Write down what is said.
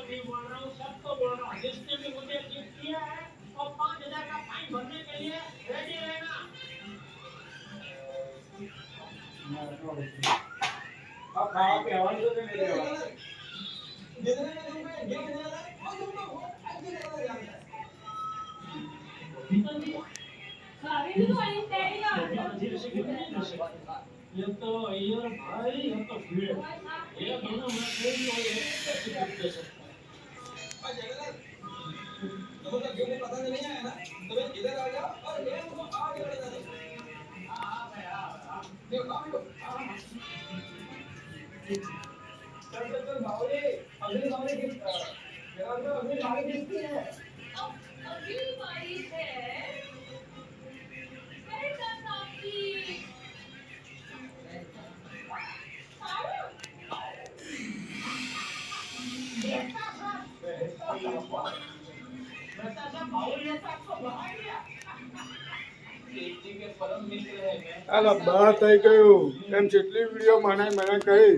भी बोल रहा हूँ, सब को बोल रहा हूँ, जिसने भी मुझे गिफ्ट किया है और 5,000 का फाइन भरने के लिए रेडी रहना। अब खावा पे हवा दो तो मेरे हवा जितने में तुमको गिफ्ट दिया था और तुमको बहुत अच्छी तरह से जानता है। सारे भी तो आई तेरी ये तो यार भाई ये तो भीड़ ये दोनों मैं कोई नहीं हो ये कैसे दे सकता है जगह तो मतलब जो मुझे पता नहीं आया ना तो मैं इधर आ गया और मैं उनको आगे बढ़ा दो हां भाई हां देखो काम लो चल बावले अगली बावले की मेरा तो अगली बावले किसकी है अब अगली बारी है मेहता साहब की હાલો બહાર થઈ ગયું એમ જેટલી વિડીયો મને કરી